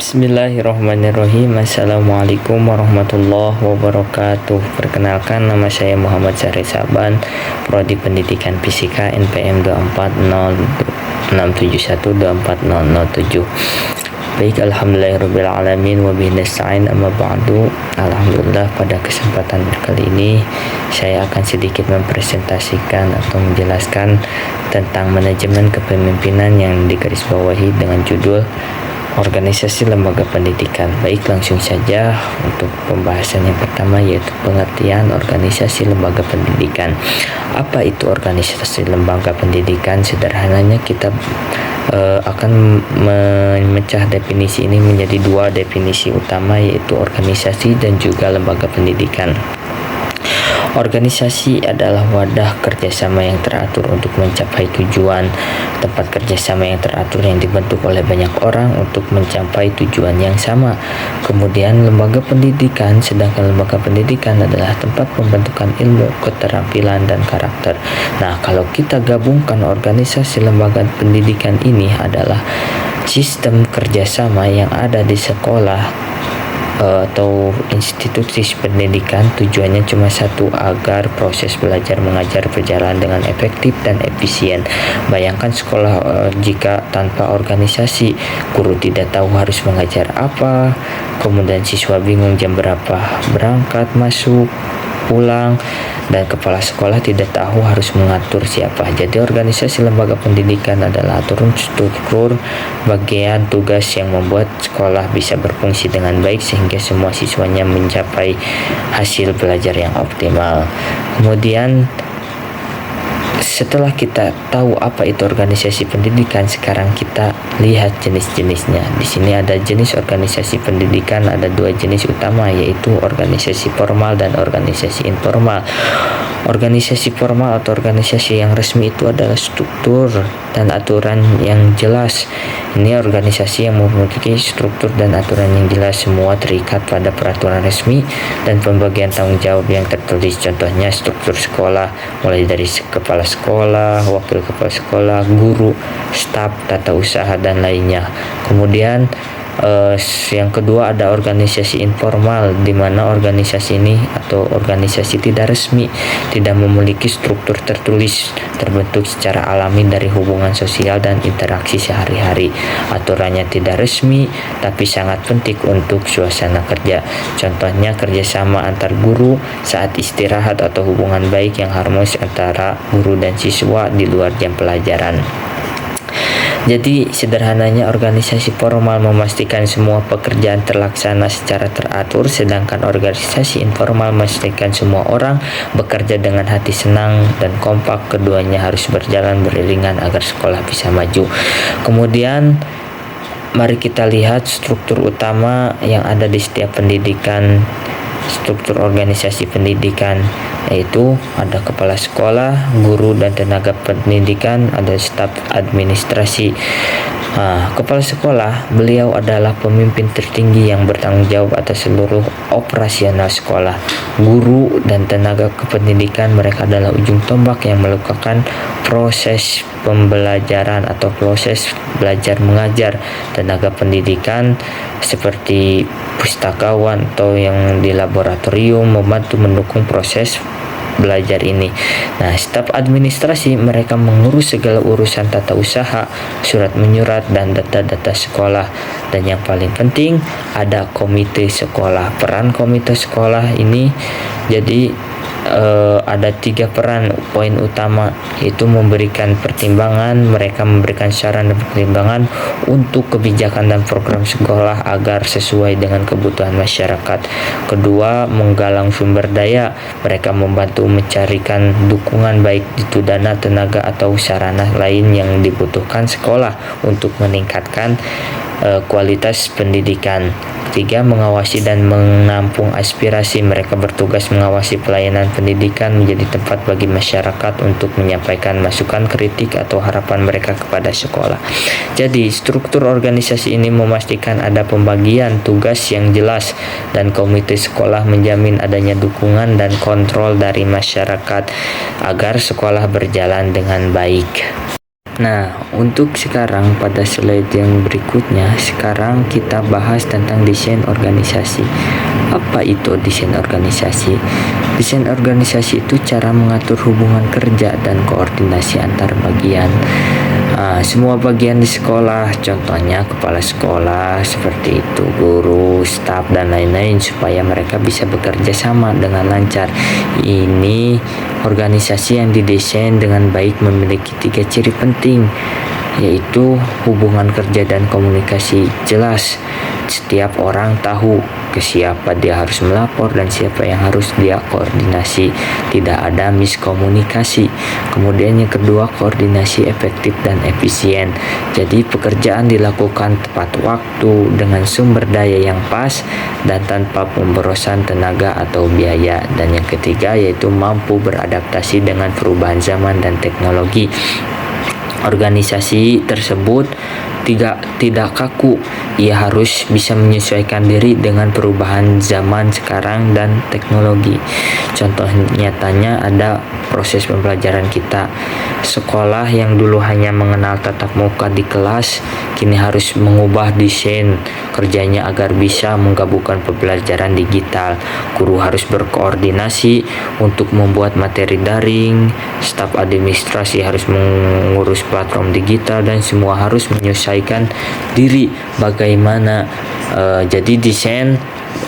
Bismillahirrahmanirrahim. Assalamualaikum warahmatullahi wabarakatuh. Perkenalkan, nama saya Muhammad Syahri Saban, Prodi Pendidikan Fisika NPM 24067124007. Baik, alhamdulillahirrabbilalamin, wabihi nasta'in, amma ba'du. Alhamdulillah, pada kesempatan kali ini saya akan sedikit mempresentasikan atau menjelaskan tentang manajemen kepemimpinan yang digarisbawahi dengan judul organisasi lembaga pendidikan. Baik, langsung saja untuk pembahasan yang pertama, yaitu pengertian organisasi lembaga pendidikan. Apa itu organisasi lembaga pendidikan? Sederhananya kita akan memecah definisi ini menjadi dua definisi utama, yaitu organisasi dan juga lembaga pendidikan. Organisasi adalah wadah kerjasama yang teratur untuk mencapai tujuan, tempat kerjasama yang teratur yang dibentuk oleh banyak orang untuk mencapai tujuan yang sama. Kemudian lembaga pendidikan, sedangkan lembaga pendidikan adalah tempat pembentukan ilmu, keterampilan, dan karakter. Nah, kalau kita gabungkan organisasi lembaga pendidikan ini adalah sistem kerjasama yang ada di sekolah atau institusi pendidikan. Tujuannya cuma satu, agar proses belajar mengajar berjalan dengan efektif dan efisien. Bayangkan sekolah jika tanpa organisasi, guru tidak tahu harus mengajar apa, kemudian siswa bingung jam berapa berangkat, masuk, pulang, dan kepala sekolah tidak tahu harus mengatur siapa. Jadi organisasi lembaga pendidikan adalah aturan, struktur, bagian, tugas yang membuat sekolah bisa berfungsi dengan baik sehingga semua siswanya mencapai hasil belajar yang optimal. Kemudian setelah kita tahu apa itu organisasi pendidikan, sekarang kita lihat jenis-jenisnya. Di sini ada jenis organisasi pendidikan, ada dua jenis utama, yaitu organisasi formal dan organisasi informal. Organisasi formal atau organisasi yang resmi itu adalah struktur dan aturan yang jelas. Ini organisasi yang memiliki struktur dan aturan yang jelas, semua terikat pada peraturan resmi dan pembagian tanggung jawab yang tertulis. Contohnya struktur sekolah, mulai dari kepala sekolah, wakil kepala sekolah, guru, staf, tata usaha, dan lainnya. Kemudian yang kedua ada organisasi informal, di mana organisasi ini atau organisasi tidak resmi, tidak memiliki struktur tertulis, terbentuk secara alami dari hubungan sosial dan interaksi sehari-hari. Aturannya tidak resmi tapi sangat penting untuk suasana kerja. Contohnya kerjasama antar guru saat istirahat atau hubungan baik yang harmonis antara guru dan siswa di luar jam pelajaran. Jadi sederhananya, organisasi formal memastikan semua pekerjaan terlaksana secara teratur, sedangkan organisasi informal memastikan semua orang bekerja dengan hati senang dan kompak. Keduanya harus berjalan beriringan agar sekolah bisa maju. Kemudian mari kita lihat struktur utama yang ada di setiap pendidikan. Struktur organisasi pendidikan yaitu ada kepala sekolah, guru dan tenaga pendidikan, ada staf administrasi. Kepala sekolah, beliau adalah pemimpin tertinggi yang bertanggung jawab atas seluruh operasional sekolah. Guru dan tenaga kependidikan, mereka adalah ujung tombak yang melakukan proses pembelajaran atau proses belajar mengajar. Tenaga pendidikan seperti pustakawan atau yang di laboratorium membantu mendukung proses belajar ini. Nah, staf administrasi, mereka mengurus segala urusan tata usaha, surat menyurat, dan data-data sekolah. Dan yang paling penting ada komite sekolah. Peran komite sekolah ini jadi ada 3 peran poin utama, yaitu memberikan pertimbangan, mereka memberikan saran dan pertimbangan untuk kebijakan dan program sekolah agar sesuai dengan kebutuhan masyarakat. Kedua, menggalang sumber daya, mereka membantu mencarikan dukungan baik itu dana, tenaga, atau sarana lain yang dibutuhkan sekolah untuk meningkatkan kualitas pendidikan. Ketiga, mengawasi dan menampung aspirasi, mereka bertugas mengawasi pelayanan pendidikan menjadi tempat bagi masyarakat untuk menyampaikan masukan, kritik, atau harapan mereka kepada sekolah. Jadi struktur organisasi ini memastikan ada pembagian tugas yang jelas, dan komite sekolah menjamin adanya dukungan dan kontrol dari masyarakat agar sekolah berjalan dengan baik. Nah, untuk sekarang pada slide yang berikutnya, sekarang kita bahas tentang desain organisasi. Apa itu desain organisasi? Desain organisasi itu cara mengatur hubungan kerja dan koordinasi antar bagian. Semua bagian di sekolah, contohnya kepala sekolah, seperti itu, guru, staf, dan lain-lain, supaya mereka bisa bekerja sama dengan lancar. Ini organisasi yang didesain dengan baik memiliki 3 ciri penting, yaitu hubungan kerja dan komunikasi jelas. Setiap orang tahu ke siapa dia harus melapor dan siapa yang harus dia koordinasi. Tidak ada miskomunikasi. Kemudian yang kedua, koordinasi efektif dan efisien. Jadi pekerjaan dilakukan tepat waktu dengan sumber daya yang pas dan tanpa pemborosan tenaga atau biaya. Dan yang ketiga yaitu mampu beradaptasi dengan perubahan zaman dan teknologi. Organisasi tersebut tidak kaku, ia harus bisa menyesuaikan diri dengan perubahan zaman sekarang dan teknologi. Contoh nyatanya ada proses pembelajaran kita. Sekolah yang dulu hanya mengenal tatap muka di kelas, kini harus mengubah desain kerjanya agar bisa menggabungkan pembelajaran digital. Guru harus berkoordinasi untuk membuat materi daring, staf administrasi harus mengurus platform digital, dan semua harus menyesuaikan diri bagaimana. Jadi desain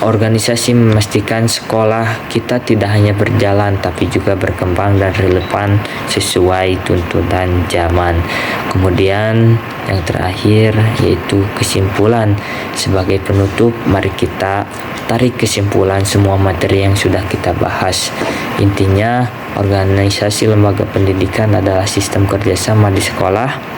organisasi memastikan sekolah kita tidak hanya berjalan tapi juga berkembang dan relevan sesuai tuntutan zaman. Kemudian yang terakhir yaitu kesimpulan. Sebagai penutup, mari kita tarik kesimpulan semua materi yang sudah kita bahas. Intinya, organisasi lembaga pendidikan adalah sistem kerjasama di sekolah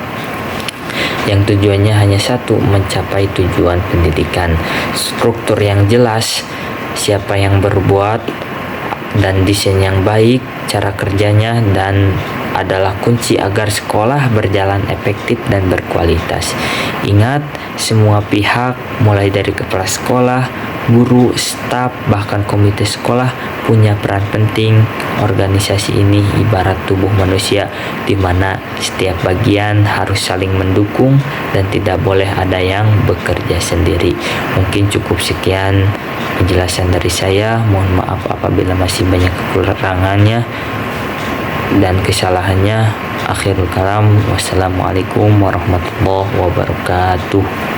yang tujuannya hanya satu, mencapai tujuan pendidikan. Struktur yang jelas, siapa yang berbuat, dan desain yang baik, cara kerjanya, dan adalah kunci agar sekolah berjalan efektif dan berkualitas. Ingat, semua pihak, mulai dari kepala sekolah, guru, staf, bahkan komite sekolah punya peran penting. Organisasi ini ibarat tubuh manusia di mana setiap bagian harus saling mendukung dan tidak boleh ada yang bekerja sendiri. Mungkin cukup sekian penjelasan dari saya. Mohon maaf apabila masih banyak kekurangannya dan kesalahannya. Akhirul kalam, wassalamualaikum warahmatullahi wabarakatuh.